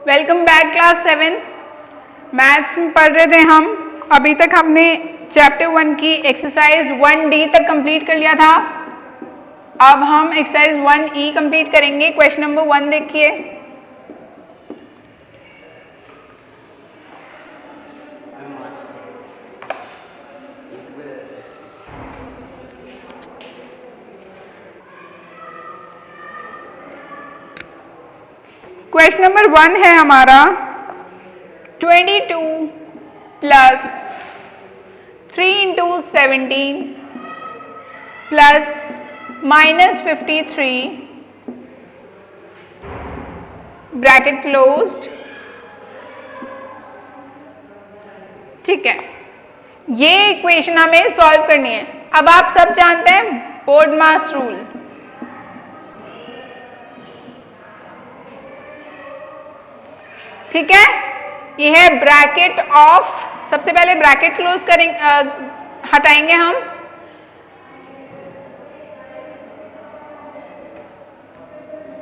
Welcome back class 7 maths में पढ़ रहे थे हम। अभी तक हमने चैप्टर 1 की एक्सरसाइज 1D तक कंप्लीट कर लिया था। अब हम एक्सरसाइज 1E कंप्लीट करेंगे। क्वेश्चन नंबर 1 देखिए। क्वेश्चन नंबर 1 है हमारा 22 plus 3 into 17 plus -53 bracket closed. ठीक है, ये इक्वेशन हमें सॉल्व करनी है। अब आप सब जानते हैं बोर्डमास रूल। ठीक है, ये है ब्रैकेट ऑफ। सबसे पहले ब्रैकेट क्लोज करेंगे, हटाएंगे हम।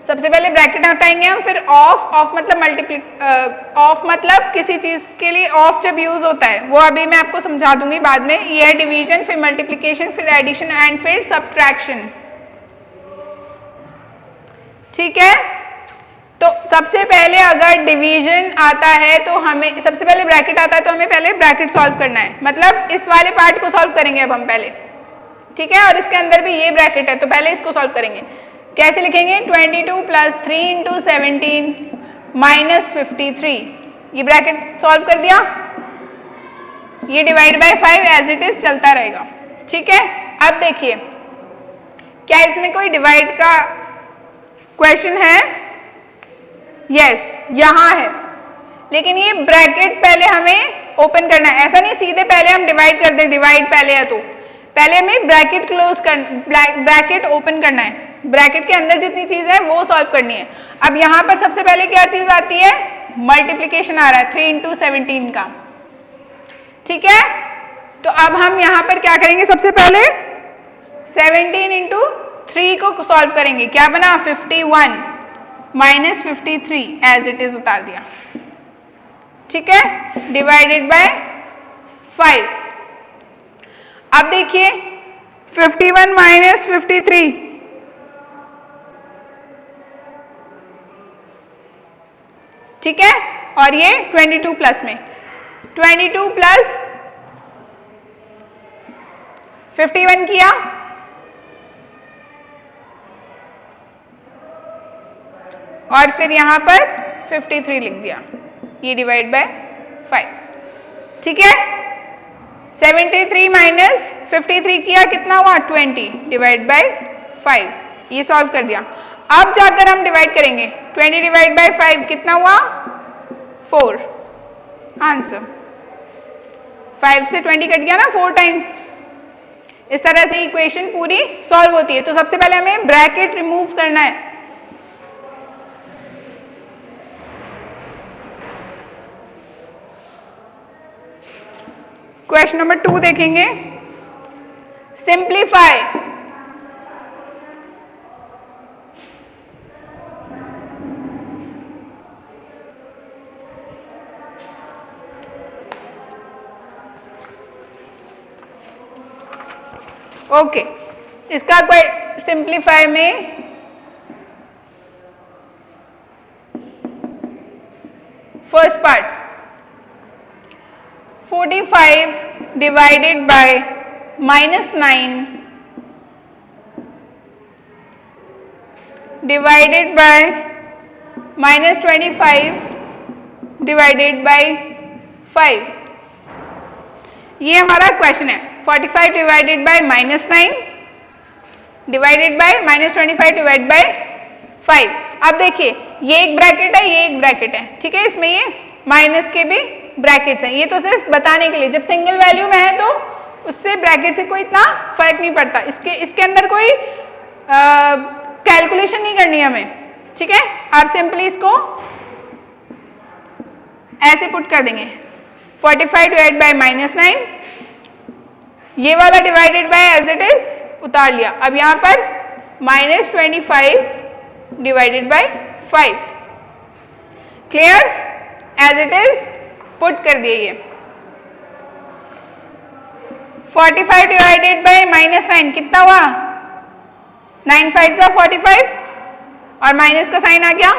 सबसे पहले ब्रैकेट हटाएंगे हम, फिर ऑफ मतलब ऑफ मतलब किसी चीज के लिए ऑफ जब यूज होता है वो अभी मैं आपको समझा दूंगी बाद में। ये है डिवीजन, फिर मल्टीप्लिकेशन, फिर एडिशन एंड फिर सब्ट्रैक्शन। ठीक है, तो सबसे पहले अगर डिवीजन आता है तो हमें सबसे पहले ब्रैकेट आता है तो हमें पहले ब्रैकेट सॉल्व करना है। मतलब इस वाले पार्ट को सॉल्व करेंगे अब हम पहले। ठीक है, और इसके अंदर भी ये ब्रैकेट है तो पहले इसको सॉल्व करेंगे। कैसे लिखेंगे? 22 प्लस 3 इंटू 17 माइनस 53। ये ब्रैकेट सॉल्व कर दिया। ये divide by 5 as it is चलता रहेगा। ठीक है, अब देखिए क्या इसमें कोई डिवाइड का क्वेश्चन है? यस, यहां है, लेकिन ये ब्रैकेट पहले हमें ओपन करना है। ऐसा नहीं सीधे पहले हम डिवाइड कर दे, डिवाइड पहले है तो पहले हमें ब्रैकेट क्लोज कर, ब्रैकेट ओपन करना है। ब्रैकेट के अंदर जितनी चीज है वो सॉल्व करनी है। अब यहां पर सबसे पहले क्या चीज आती है? मल्टीप्लीकेशन आ रहा है 3 इंटू 17 का। ठीक है, तो अब हम यहां पर क्या करेंगे? सबसे पहले 17 इंटू 3 को सॉल्व करेंगे। क्या बना? 51 माइनस 53 एज इट इज उतार दिया। ठीक है, डिवाइडेड बाय 5। अब देखिए 51 माइनस 53, ठीक है, और ये 22 प्लस में 22 प्लस 51 किया और फिर यहां पर 53 लिख दिया। ये डिवाइड बाय 5। ठीक है, 73 माइनस 53 किया, कितना हुआ? 20 डिवाइड बाय 5। ये सॉल्व कर दिया। अब जाकर हम डिवाइड करेंगे। 20 डिवाइड बाय 5 कितना हुआ? 4। आंसर 5 से 20 कट गया ना 4 टाइम्स। इस तरह से इक्वेशन पूरी सॉल्व होती है। तो सबसे पहले हमें ब्रैकेट रिमूव करना है। क्वेश्चन नंबर 2 देखेंगे। सिंप्लीफाई। ओके, इसका कोई सिंप्लीफाई में first part 45 divided by -9 divided by -25 divided by 5। ये हमारा क्वेश्चन है। 45 divided by -9 divided by -25 divide by 5। अब देखिए ये एक ब्रैकेट है, ये एक ब्रैकेट है। ठीक है, इसमें ये माइनस के भी ब्रैकेट्स हैं। ये तो सिर्फ बताने के लिए, जब सिंगल वैल्यू में है तो उससे ब्रैकेट से कोई इतना फर्क नहीं पड़ता। इसके अंदर कोई कैलकुलेशन नहीं करनी हमें। ठीक है, आप सिंपली इसको ऐसे पुट कर देंगे। 45 डिवाइड बाय -9, ये वाला divided by as it is उतार लिया। अब यहां पर -25 divided by 5। Clear? As it is put कर दिए ये। 45 डिवाइडेड बाय -9 कितना हुआ? 9 5 का 45 और माइनस का साइन आ गया,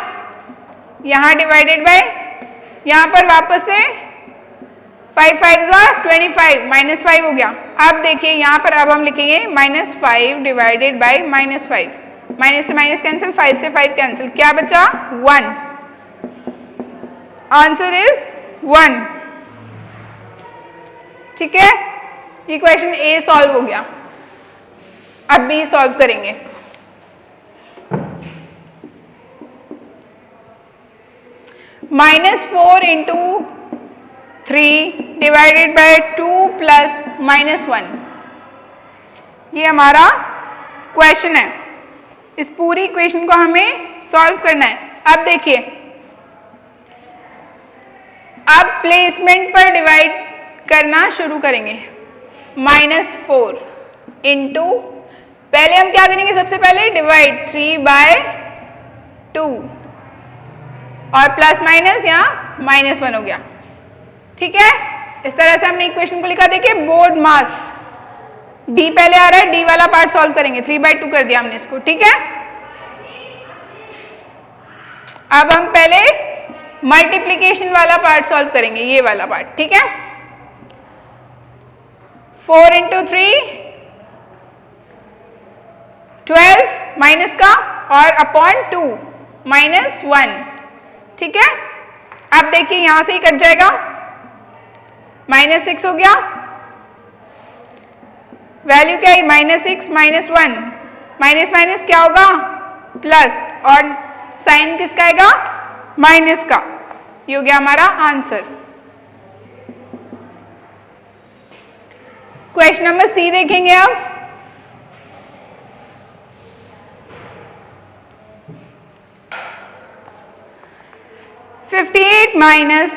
यहां डिवाइडेड बाय, यहां पर वापस से 5 5 का 25 -5 हो गया। अब देखिए यहां पर अब हम लिखेंगे -5 डिवाइडेड बाय -5, माइनस से माइनस कैंसिल, 5 से 5 कैंसिल, क्या बचा? 1। Answer is 1। ठीक है, इक्वेशन ए सॉल्व हो गया। अब बी सॉल्व करेंगे। -4 इंटू 3 डिवाइडेड बाय 2 प्लस -1, ये हमारा क्वेश्चन है। इस पूरी इक्वेशन को हमें सॉल्व करना है। अब देखिए, अब प्लेसमेंट पर डिवाइड करना शुरू करेंगे। -4 इंटू, पहले हम क्या करेंगे? सबसे पहले डिवाइड 3/2 और प्लस माइनस यहाँ -1 हो गया। ठीक है, इस तरह से हमने इक्वेशन को लिखा। देखिए बोर्ड मास, डी पहले आ रहा है, डी वाला पार्ट सॉल्व करेंगे। 3/2 कर दिया हमने इसको। ठीक है, अब हम पहले मल्टीप्लीकेशन वाला पार्ट सॉल्व करेंगे, ये वाला पार्ट। ठीक है, 4 इंटू 3 12 माइनस का और अपॉन 2 -1। ठीक है, अब देखिए यहां से ही कट जाएगा, -6 हो गया। वैल्यू क्या है? -6 -1, माइनस माइनस क्या होगा? प्लस, और साइन किसका आएगा? माइनस का। ये हो गया हमारा आंसर। क्वेश्चन नंबर सी देखेंगे अब। -58 माइनस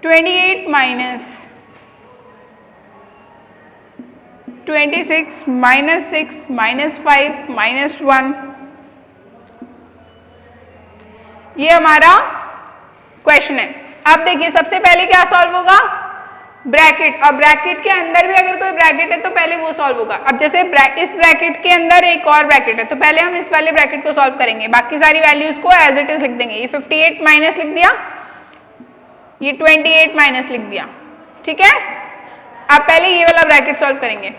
28 माइनस 26 -6 -5 -1, ये हमारा क्वेश्चन है। अब देखिए सबसे पहले क्या सॉल्व होगा? ब्रैकेट, और ब्रैकेट के अंदर भी अगर कोई ब्रैकेट है तो पहले वो सॉल्व होगा। अब जैसे इस ब्रैकेट के अंदर एक और ब्रैकेट है तो पहले हम इस वाले ब्रैकेट को सॉल्व करेंगे, बाकी सारी वैल्यूज को एज इट इज लिख देंगे। ये 58 माइनस लिख दिया, ये 28 माइनस लिख दिया। ठीक है, अब पहले ये वाला ब्रैकेट सॉल्व करेंगे।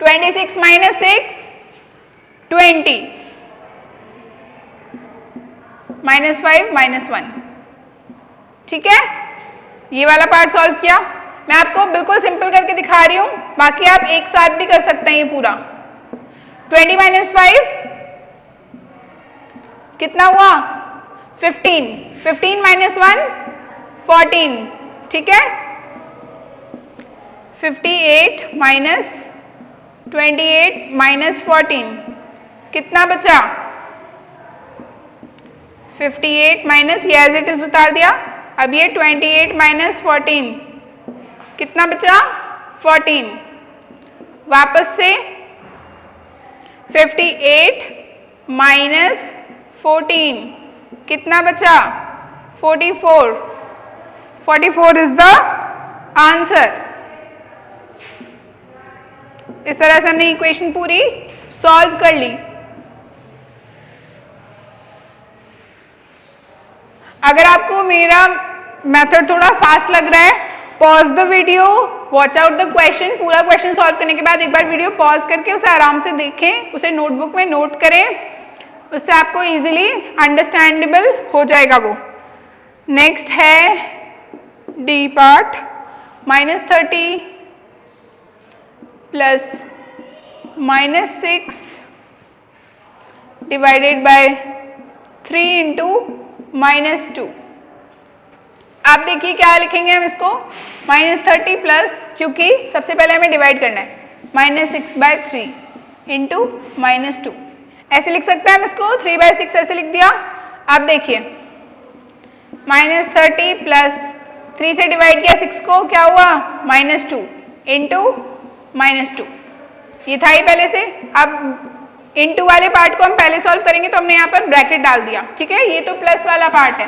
26 माइनस 6 20 -5 -1। ठीक है, ये वाला पार्ट सॉल्व किया। मैं आपको बिल्कुल सिंपल करके दिखा रही हूं, बाकी आप एक साथ भी कर सकते हैं ये पूरा। 20 माइनस 5 कितना हुआ? 15, 15 माइनस 1 14। ठीक है, 58 माइनस 28 माइनस 14 कितना बचा? 58 माइनस, ये एज इट इज उतार दिया। अब ये 28 माइनस 14 कितना बचा? 14। वापस से 58 माइनस 14 कितना बचा? 44। 44 इज द आंसर। इस तरह से हमने इक्वेशन पूरी सॉल्व कर ली। अगर आपको मेरा मेथड थोड़ा फास्ट लग रहा है, pause the video, watch out the question. पूरा क्वेश्चन सॉल्व करने के बाद एक बार वीडियो पॉज करके उसे आराम से देखें, उसे नोटबुक में नोट करें, उससे आपको इजीली अंडरस्टैंडेबल हो जाएगा वो। नेक्स्ट है D part, -30 plus -6 divided by 3 into -2। आप देखिए क्या लिखेंगे हम इसको? -30 प्लस, क्योंकि सबसे पहले हमें डिवाइड करना है, -6/3 इंटू -2। ऐसे लिख सकते हैं हम इसको, 3/6 ऐसे लिख दिया। अब देखिए -30 प्लस 3 से डिवाइड किया 6 को, क्या हुआ? -2 इंटू -2। ये था ही पहले से। अब इनटू वाले पार्ट को हम पहले सॉल्व करेंगे तो हमने यहाँ पर ब्रैकेट डाल दिया, ठीक है। ये तो प्लस वाला पार्ट है,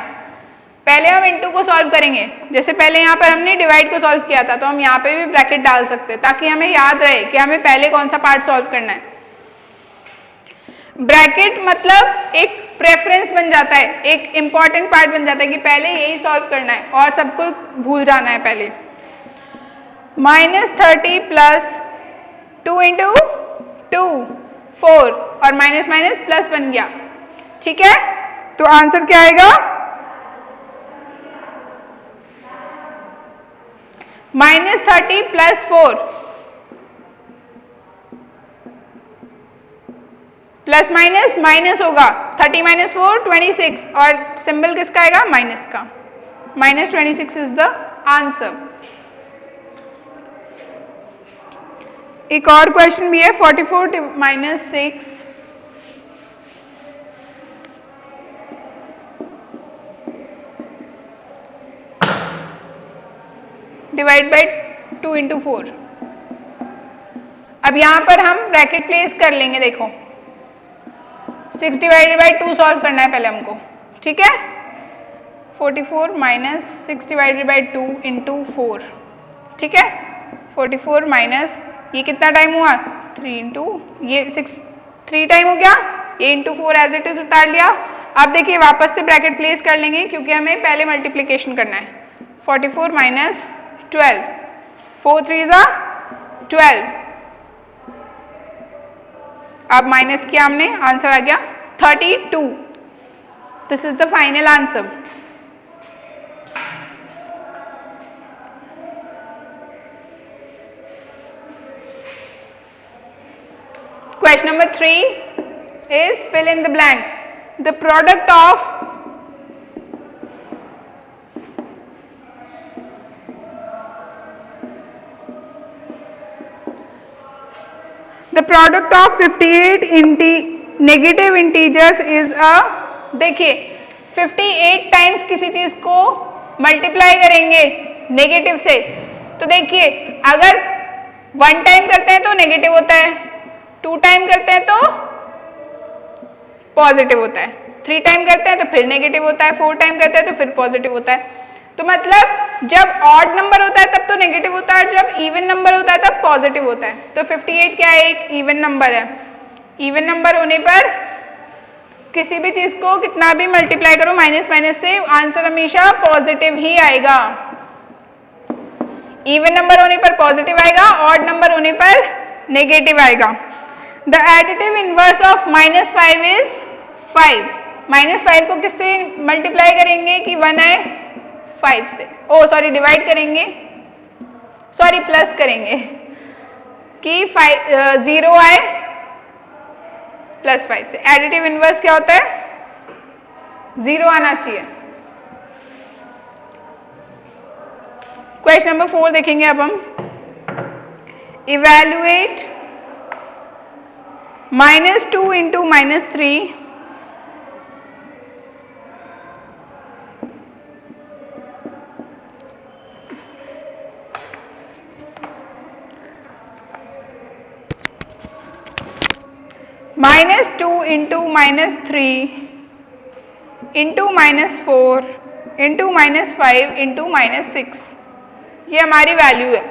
पहले हम इनटू को सॉल्व करेंगे। जैसे पहले यहाँ पर हमने डिवाइड को सॉल्व किया था तो हम यहाँ पे भी ब्रैकेट डाल सकते हैं ताकि हमें याद रहे कि हमें पहले कौन सा पार्ट सॉल्व करना है। ब्रैकेट मतलब एक प्रेफरेंस बन जाता है, एक इंपॉर्टेंट पार्ट बन जाता है कि पहले यही सॉल्व करना है और सबको भूल जाना है पहले। -30 प्लस 2 इंटू 2 4 और माइनस माइनस प्लस बन गया, ठीक है। तो आंसर क्या आएगा? -30 प्लस 4 प्लस माइनस माइनस होगा, 30 माइनस 4 26 और सिंबल किसका आएगा? माइनस का। -26 इज द आंसर। एक और क्वेश्चन भी है, 44 माइनस 6 डिवाइड बाई 2 इंटू 4। अब यहां पर हम ब्रैकेट प्लेस कर लेंगे। देखो 6 डिवाइडेड बाई 2 सॉल्व करना है पहले हमको, ठीक है। 44 माइनस 6 डिवाइडेड बाई 2 इंटू 4, ठीक है। 44 माइनस ये कितना टाइम हुआ? 3 इंटू ये 6 3 टाइम हो गया, ये इंटू 4 एज इट इज उतार लिया। अब देखिए वापस से ब्रैकेट प्लेस कर लेंगे क्योंकि हमें पहले मल्टीप्लिकेशन करना है। 44 माइनस 12, 4 3 जा 12। अब माइनस किया हमने, आंसर आ गया 32। This is the final answer. Question number 3 is fill in the blanks. The product of product of 58 negative integers is a, देखिए 58 टाइम्स किसी चीज को मल्टीप्लाई करेंगे नेगेटिव से, तो देखिए अगर 1 टाइम करते हैं तो नेगेटिव होता है, 2 टाइम करते हैं तो पॉजिटिव होता है, 3 टाइम करते हैं तो फिर नेगेटिव होता है, 4 टाइम करते हैं तो फिर पॉजिटिव होता है। तो मतलब जब ऑड नंबर होता है तब तो नेगेटिव होता है, जब इवन नंबर होता है तब पॉजिटिव होता है। तो 58 क्या है? एक इवन नंबर है। इवन नंबर होने पर किसी भी चीज को कितना भी मल्टीप्लाई करो माइनस माइनस से, आंसर हमेशा पॉजिटिव ही आएगा। इवन नंबर होने पर पॉजिटिव आएगा, ऑड नंबर होने पर नेगेटिव आएगा। The additive inverse of -5 is 5। -5 को किससे मल्टीप्लाई करेंगे कि 1 आए? 5 से। ओ सॉरी, डिवाइड करेंगे, सॉरी प्लस करेंगे कि 0 आए प्लस 5 से। एडिटिव इनवर्स क्या होता है? 0 आना चाहिए। क्वेश्चन नंबर 4 देखेंगे अब हम। Evaluate -2 into -3 -2 into -3 into -4 into -5 into -6, ये हमारी वैल्यू है,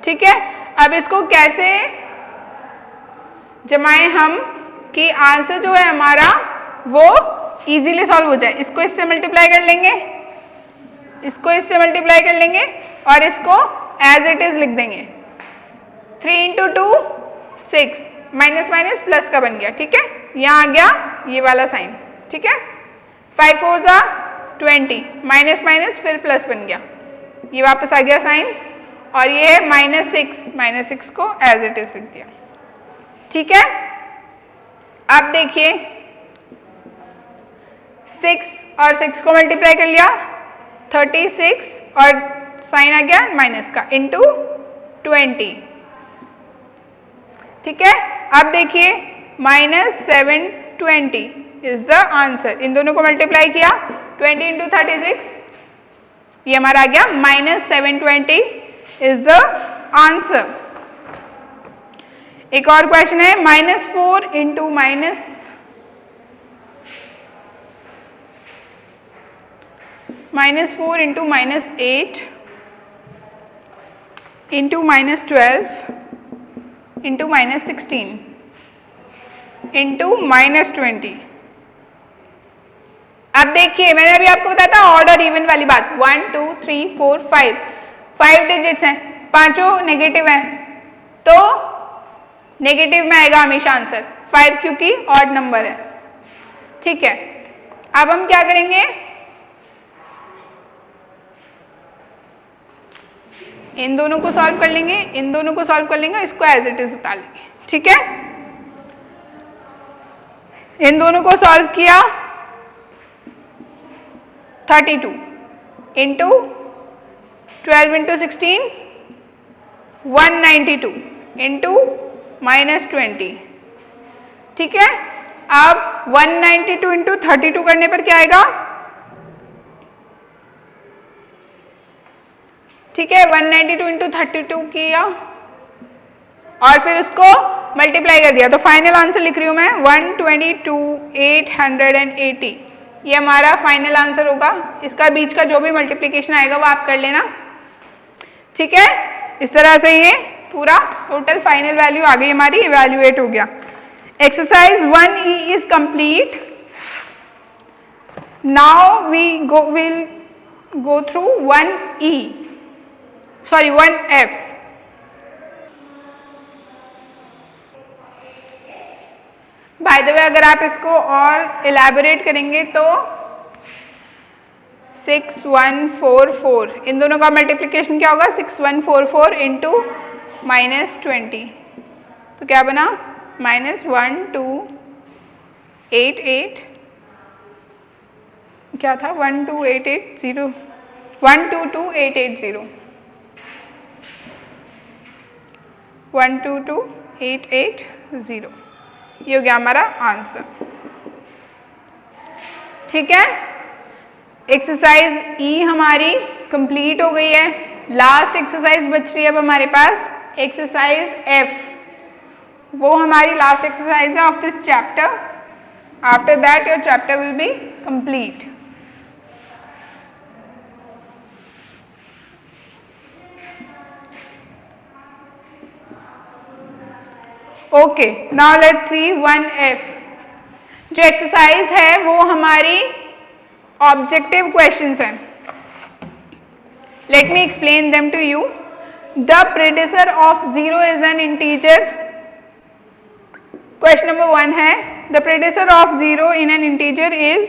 ठीक है। अब इसको कैसे जमाएं हम कि आंसर जो है हमारा वो इजीली सॉल्व हो जाए। इसको इससे मल्टीप्लाई कर लेंगे, इसको इससे मल्टीप्लाई कर लेंगे और इसको एज इट इज लिख देंगे। 3 इंटू 2 6, माइनस माइनस प्लस का बन गया, ठीक है। यहां आ गया ये वाला साइन, ठीक है। 5 4 जा 20, माइनस माइनस फिर प्लस बन गया, ये वापस आ गया साइन, और ये है -6 को एज इट इज लिख दिया, ठीक है। अब देखिए 6 और 6 को मल्टीप्लाई कर लिया 36 और साइन आ गया माइनस का इंटू 20, ठीक है। अब देखिए -720 इज द आंसर। इन दोनों को मल्टीप्लाई किया 20 इंटू 36, ये हमारा आ गया -720 इज द आंसर। एक और क्वेश्चन है -4 इंटू -8 इंटू -12 इंटू -16 इंटू -20। अब देखिए मैंने अभी आपको बताया था ऑड और इवन वाली बात, 1 2 3 4 5 डिजिट्स हैं, पांचों नेगेटिव हैं, तो नेगेटिव में आएगा हमेशा आंसर 5 क्योंकि ऑड नंबर है। ठीक है, अब हम क्या करेंगे, इन दोनों को सॉल्व कर लेंगे, इन दोनों को सॉल्व कर लेंगे, इसको एज इट इज उतार लेंगे। ठीक है, इन दोनों को सॉल्व किया, 32 इंटू 12 इंटू 16 192 इंटू -20। ठीक है, अब 192 इंटू 32 करने पर क्या आएगा, ठीक है 192 इंटू 32 किया और फिर उसको मल्टीप्लाई कर दिया, तो फाइनल आंसर लिख रही हूं मैं 122,880। ये हमारा फाइनल आंसर होगा। इसका बीच का जो भी मल्टीप्लीकेशन आएगा वो आप कर लेना। ठीक है, इस तरह से ये पूरा टोटल फाइनल वैल्यू आ गई हमारी, इवैल्यूएट हो गया। Exercise 1E is complete. Now will go through 1F। By the way अगर आप इसको और इलैबोरेट करेंगे तो 6144, इन दोनों का मल्टीप्लिकेशन क्या होगा, 6144 इंटू -20, तो क्या बना -1288, क्या था 122,880 122,880 122,880, ये हो गया हमारा आंसर। ठीक है, एक्सरसाइज ई हमारी कंप्लीट हो गई है। लास्ट एक्सरसाइज बच रही है अब हमारे पास, एक्सरसाइज एफ, वो हमारी लास्ट एक्सरसाइज है of this chapter. After that your chapter will be complete. Okay, now let's see 1F। जो एक्सरसाइज है वो हमारी ऑब्जेक्टिव क्वेश्चंस हैं। Let me explain them to you. The predecessor of 0 is an integer. Question number 1 है the predecessor of 0 in an integer is,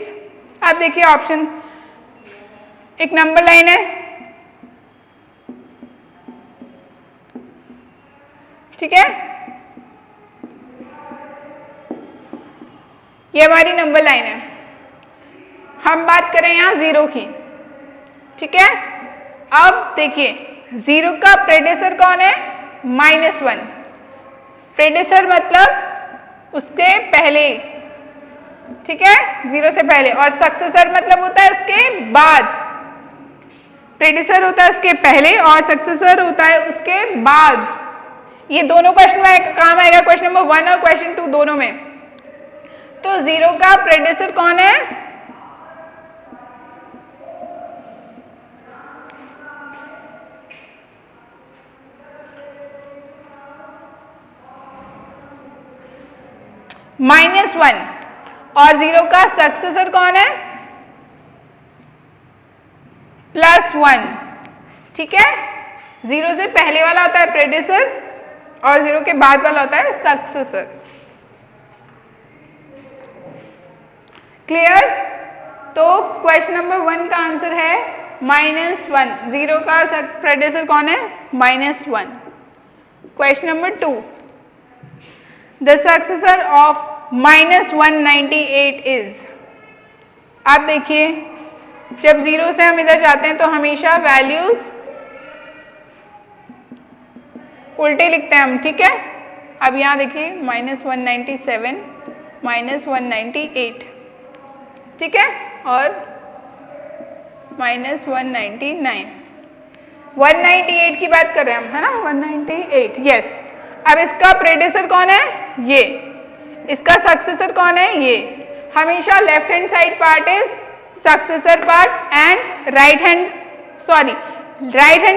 आप देखिए option, एक number line है, ठीक है, ये हमारी नंबर लाइन है। हम बात करें यहां 0 की। ठीक है, अब देखिए 0 का प्रेडेसर कौन है, -1। प्रेडेसर मतलब उसके पहले, ठीक है, 0 से पहले, और सक्सेसर मतलब होता है उसके बाद। प्रेडेसर होता है उसके पहले और सक्सेसर होता है उसके बाद। ये दोनों क्वेश्चन में काम आएगा, क्वेश्चन नंबर 1 और क्वेश्चन 2 दोनों में। तो 0 का प्रेडेसर कौन है, -1, और 0 का सक्सेसर कौन है, +1। ठीक है, 0 से पहले वाला होता है प्रेडेसर और 0 के बाद वाला होता है सक्सेसर। क्लियर? तो क्वेश्चन नंबर 1 का आंसर है -1। 0 का प्रेडेसर कौन है, -1। Question number 2, the successor of -198 is. आप देखिए जब 0 से हम इधर जाते हैं तो हमेशा वैल्यूज उल्टे लिखते हैं हम। ठीक है, अब यहां देखिए -197, -198, ठीक है, और -199, 198 की बात कर रहे हैं हम, है ना, 198, यस। अब इसका प्रेडेसर कौन है? ये। इसका सक्सेसर कौन है? ये। हमेशा left hand side part is successor part and right hand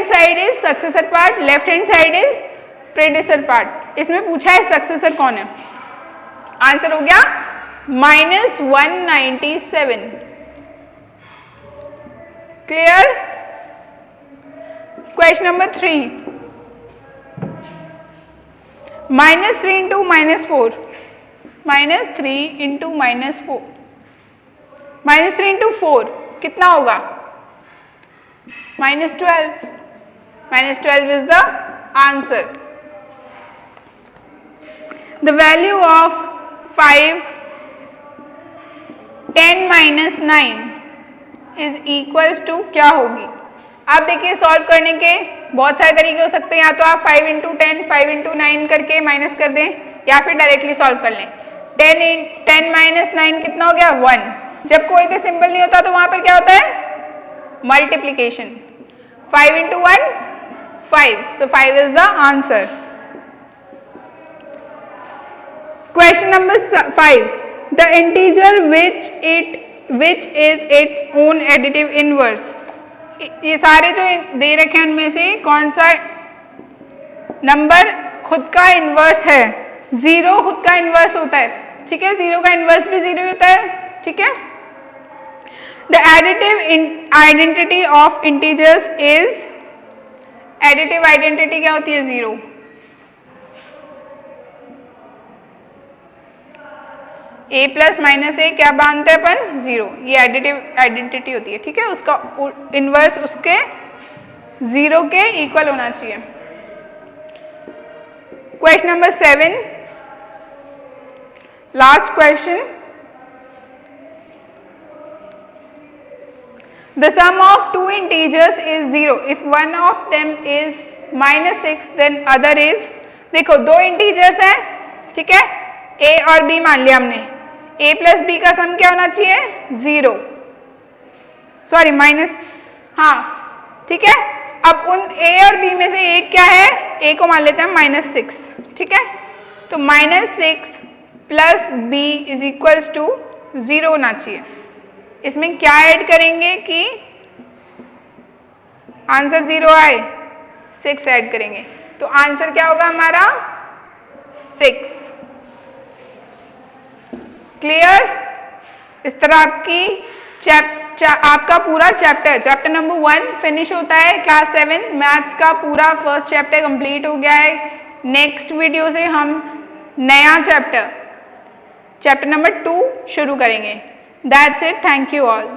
side is successor part, left hand side is predecessor part. इसमें पूछा है सक्सेसर कौन है। आंसर हो गया -197। Clear? Question number 3, -3 into -4, -3 into -4, -3 into 4 कितना होगा? -12। -12 is the answer. The value of 5 10 - 9 is equals to क्या होगी? आप देखिए सॉल्व करने के बहुत सारे तरीके हो सकते हैं। या तो आप 5 इंटू 10, 5 इंटू 9 करके माइनस कर दें, या फिर डायरेक्टली सॉल्व कर लें। 10 - 9 कितना हो गया? 1। जब कोई भी सिंबल नहीं होता तो वहां पर क्या होता है? Multiplication. 5 into 1 5, so 5 is the answer. Question number 5, the integer which is its own additive inverse. ये सारे जो दे रखे हैं उनमें से कौन सा नंबर खुद का इनवर्स है? 0 खुद का इनवर्स होता है, ठीक है। 0 का इनवर्स भी 0 होता है, ठीक है। The additive identity of integers is, additive identity क्या होती है? 0। a प्लस माइनस ए क्या बांधते हैं अपन? 0। ये एडिटिव आइडेंटिटी होती है, ठीक है। उसका इनवर्स उसके 0 के इक्वल होना चाहिए। Question number 7, last question. The sum of two integers is 0 if one of them is -6 then other is, देखो दो इंटीजर्स हैं, ठीक है। a और b मान लिया हमने। a प्लस b का सम क्या होना चाहिए? 0, सॉरी माइनस, हाँ ठीक है। अब उन a और b में से एक क्या है? a को मान लेते हैं -6, ठीक है। तो -6 plus b is equals to 0 होना चाहिए। इसमें क्या ऐड करेंगे कि आंसर 0 आए? 6 ऐड करेंगे, तो आंसर क्या होगा हमारा? 6। क्लियर? इस तरह आपका पूरा चैप्टर नंबर 1 फिनिश होता है। क्लास 7 मैथ्स का पूरा फर्स्ट चैप्टर कंप्लीट हो गया है। नेक्स्ट वीडियो से हम नया चैप्टर नंबर 2 शुरू करेंगे। That's it. Thank you all.